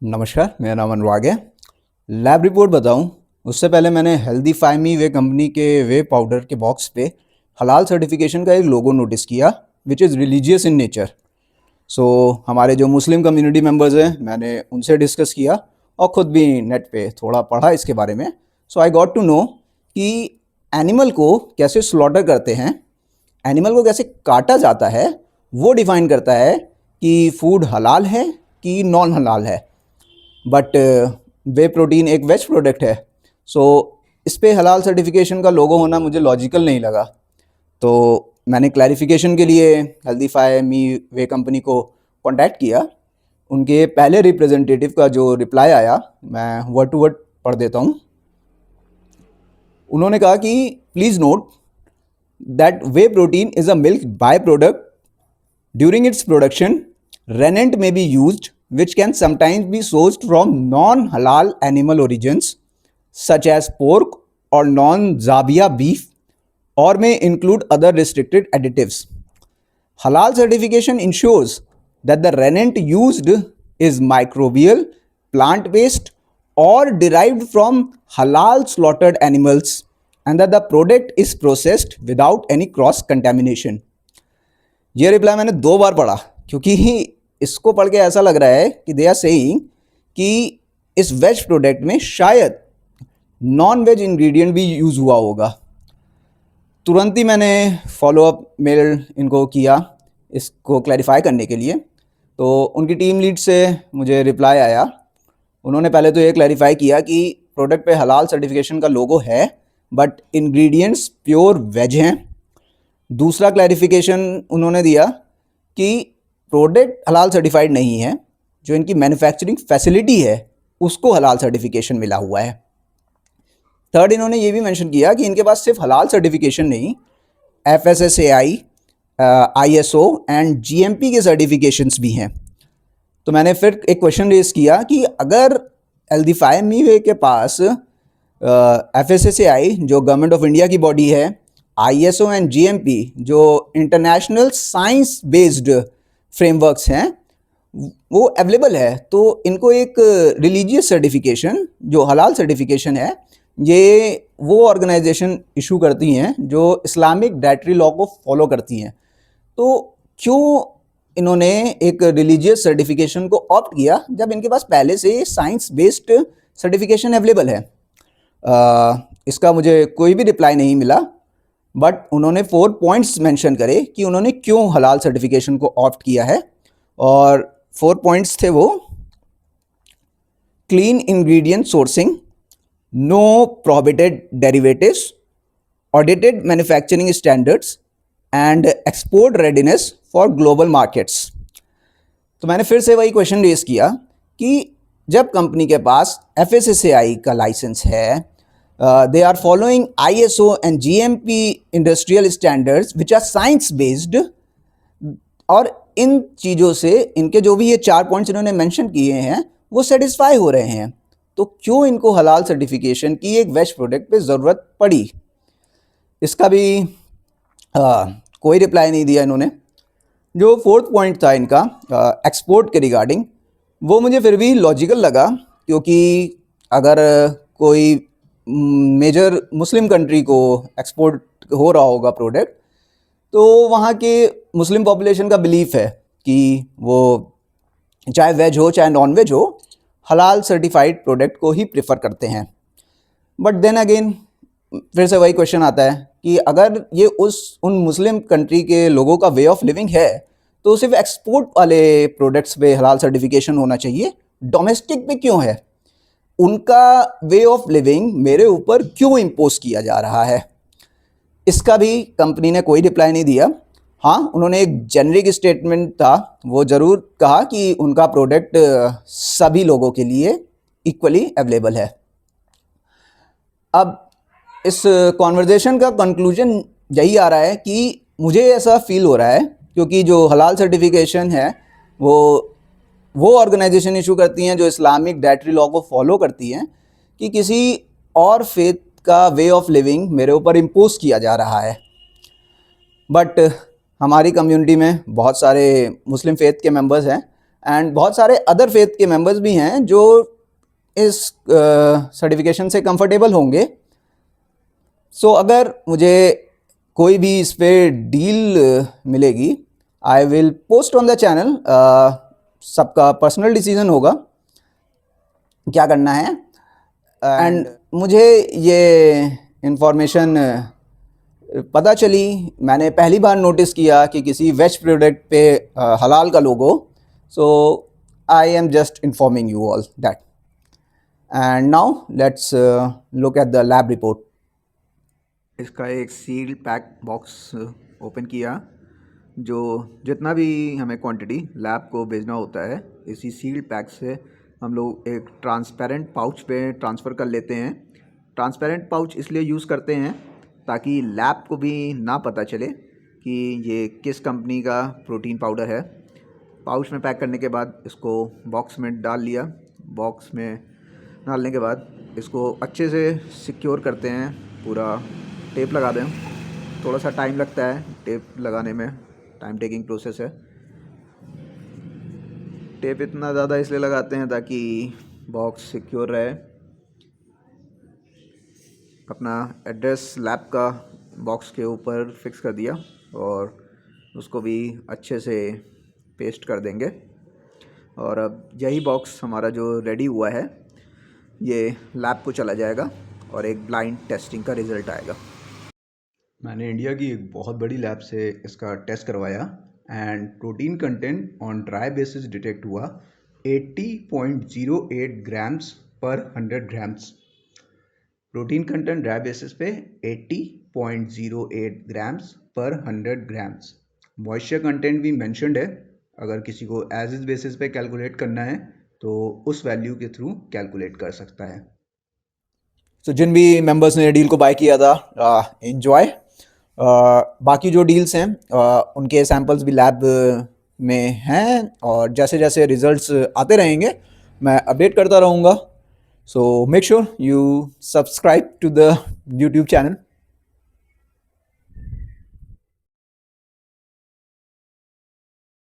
नमस्कार, मेरा नाम अनुराग है। लैब रिपोर्ट बताऊं, उससे पहले मैंने हेल्दी फाइमी वे कंपनी के वे पाउडर के बॉक्स पे हलाल सर्टिफिकेशन का एक लोगो नोटिस किया which is religious in nature. So हमारे जो मुस्लिम कम्युनिटी मेंबर्स हैं, मैंने उनसे डिस्कस किया और ख़ुद भी नेट पे थोड़ा पढ़ा इसके बारे में। सो आई गॉट टू नो कि एनिमल को कैसे स्लॉटर करते हैं, एनिमल को कैसे काटा जाता है, वो डिफ़ाइन करता है कि फूड हलाल है कि नॉन हलाल है। बट वे प्रोटीन एक वेज प्रोडक्ट है, सो इस पे हलाल सर्टिफिकेशन का लोगो होना मुझे लॉजिकल नहीं लगा। तो मैंने क्लैरिफिकेशन के लिए हेल्दीफाई मी वे कंपनी को कांटेक्ट किया। उनके पहले रिप्रेजेंटेटिव का जो रिप्लाई आया, मैं वर्ड टू वर्ड पढ़ देता हूँ। उन्होंने कहा कि please note that way protein is a milk by product during its production rennet may be used which can sometimes be sourced from non-halal animal origins such as pork or non-zabia beef or may include other restricted additives. Halal certification ensures that the rennet used is microbial, plant-based or derived from halal slaughtered animals and that the product is processed without any cross contamination. ये reply मैंने 2 बार पढ़ा क्योंकि इसको पढ़ के ऐसा लग रहा है कि दे आर सेइंग कि इस वेज प्रोडक्ट में शायद नॉन वेज इंग्रेडिएंट भी यूज़ हुआ होगा। तुरंत ही मैंने फॉलोअप मेल इनको किया इसको क्लैरिफाई करने के लिए। तो उनकी टीम लीड से मुझे रिप्लाई आया। उन्होंने पहले तो ये क्लैरिफाई किया कि प्रोडक्ट पे हलाल सर्टिफिकेशन का लोगो है बट इंग्रेडिएंट्स प्योर वेज हैं। दूसरा क्लैरिफिकेशन उन्होंने दिया कि प्रोडक्ट हलाल सर्टिफाइड नहीं है, जो इनकी मैन्युफैक्चरिंग फैसिलिटी है उसको हलाल सर्टिफिकेशन मिला हुआ है। थर्ड, इन्होंने ये भी मेंशन किया कि इनके पास सिर्फ हलाल सर्टिफिकेशन नहीं, FSSAI, ISO एंड GMP के सर्टिफिकेशंस भी हैं। तो मैंने फिर एक क्वेश्चन रेज किया कि अगर हेल्दीफाई मी वे के पास FSSAI जो गवर्नमेंट ऑफ इंडिया की बॉडी है, ISO एंड GMP जो इंटरनेशनल साइंस बेस्ड फ्रेमवर्क्स हैं वो अवेलेबल है, तो इनको एक रिलीजियस सर्टिफिकेशन जो हलाल सर्टिफिकेशन है ये वो ऑर्गेनाइजेशन इशू करती हैं जो इस्लामिक डाइटरी लॉ को फॉलो करती हैं। तो क्यों इन्होंने एक रिलीजियस सर्टिफिकेशन को ऑप्ट किया जब इनके पास पहले से साइंस बेस्ड सर्टिफिकेशन अवेलेबल है? इसका मुझे कोई भी रिप्लाई नहीं मिला, बट उन्होंने 4 पॉइंट्स मेंशन करे कि उन्होंने क्यों हलाल सर्टिफिकेशन को ऑप्ट किया है। और 4 पॉइंट्स थे वो: clean ingredient sourcing, no prohibited derivatives, audited manufacturing standards and export readiness for global markets. तो मैंने फिर से वही क्वेश्चन रेज किया कि जब कंपनी के पास FSSAI का लाइसेंस है, they are following ISO and GMP industrial standards which are science based, और इन चीज़ों से इनके जो भी ये 4 पॉइंट्स इन्होंने मेंशन किए हैं वो सेटिस्फाई हो रहे हैं, तो क्यों इनको हलाल सर्टिफिकेशन की एक वेज प्रोडक्ट पे ज़रूरत पड़ी? इसका भी कोई रिप्लाई नहीं दिया इन्होंने। जो 4th पॉइंट था इनका एक्सपोर्ट के रिगार्डिंग, वो मुझे फिर भी लॉजिकल लगा, क्योंकि अगर कोई मेजर मुस्लिम कंट्री को एक्सपोर्ट हो रहा होगा प्रोडक्ट, तो वहाँ के मुस्लिम पॉपुलेशन का बिलीफ है कि वो चाहे वेज हो चाहे नॉन वेज हो, हलाल सर्टिफाइड प्रोडक्ट को ही प्रेफर करते हैं। बट देन अगेन फिर से वही क्वेश्चन आता है कि अगर ये उन मुस्लिम कंट्री के लोगों का वे ऑफ लिविंग है तो सिर्फ एक्सपोर्ट वाले प्रोडक्ट्स पे हलाल सर्टिफिकेशन होना चाहिए, डोमेस्टिक पे क्यों है? उनका वे ऑफ लिविंग मेरे ऊपर क्यों इम्पोज किया जा रहा है? इसका भी कंपनी ने कोई रिप्लाई नहीं दिया। हाँ, उन्होंने एक जेनरिक स्टेटमेंट था, वो ज़रूर कहा कि उनका प्रोडक्ट सभी लोगों के लिए इक्वली अवेलेबल है। अब इस कॉन्वर्जेशन का कंक्लूजन यही आ रहा है कि मुझे ऐसा फील हो रहा है, क्योंकि जो हलाल सर्टिफिकेशन है वो ऑर्गेनाइजेशन इशू करती हैं जो इस्लामिक डाइटरी लॉ को फॉलो करती हैं, कि किसी और फेथ का वे ऑफ लिविंग मेरे ऊपर इम्पोज किया जा रहा है। बट हमारी कम्युनिटी में बहुत सारे मुस्लिम फेथ के मेंबर्स हैं एंड बहुत सारे अदर फेथ के मेंबर्स भी हैं जो इस सर्टिफिकेशन से कंफर्टेबल होंगे। सो अगर मुझे कोई भी इस पे डील मिलेगी, I will post on the channel. सबका पर्सनल डिसीजन होगा क्या करना है। एंड मुझे ये इंफॉर्मेशन पता चली, मैंने पहली बार नोटिस किया कि किसी वेज प्रोडक्ट पे हलाल का logo. So I am just informing you all that. And now let's look at the lab report. इसका एक सील पैक बॉक्स ओपन किया। जो जितना भी हमें क्वांटिटी लैब को भेजना होता है, इसी सील पैक से हम लोग एक ट्रांसपेरेंट पाउच पे ट्रांसफ़र कर लेते हैं। ट्रांसपेरेंट पाउच इसलिए यूज़ करते हैं ताकि लैब को भी ना पता चले कि ये किस कंपनी का प्रोटीन पाउडर है। पाउच में पैक करने के बाद इसको बॉक्स में डाल लिया। बॉक्स में डालने के बाद इसको अच्छे से सिक्योर करते हैं। पूरा टेप लगा दें। थोड़ा सा टाइम लगता है टेप लगाने में, टाइम टेकिंग प्रोसेस है। टेप इतना ज़्यादा इसलिए लगाते हैं ताकि बॉक्स सिक्योर रहे। अपना एड्रेस लैब का बॉक्स के ऊपर फिक्स कर दिया और उसको भी अच्छे से पेस्ट कर देंगे। और अब यही बॉक्स हमारा जो रेडी हुआ है ये लैब को चला जाएगा और एक ब्लाइंड टेस्टिंग का रिज़ल्ट आएगा। मैंने इंडिया की एक बहुत बड़ी लैब से इसका टेस्ट करवाया and protein content on dry basis detect हुआ 80.08 ग्राम्स पर 100 grams. Protein content dry basis पे 80.08 ग्राम्स पर 100 ग्राम्स। मॉइस्चर कंटेंट भी मेंशन्ड है। अगर किसी को एज इज बेसिस पे कैलकुलेट करना है तो उस वैल्यू के थ्रू कैलकुलेट कर सकता है। सो जिन भी मेंबर्स ने डील को बाय किया था, एंजॉय। बाकी जो डील्स हैं उनके सैम्पल्स भी लैब में हैं और जैसे जैसे रिजल्ट्स आते रहेंगे मैं अपडेट करता रहूँगा। So make sure you subscribe to the YouTube channel.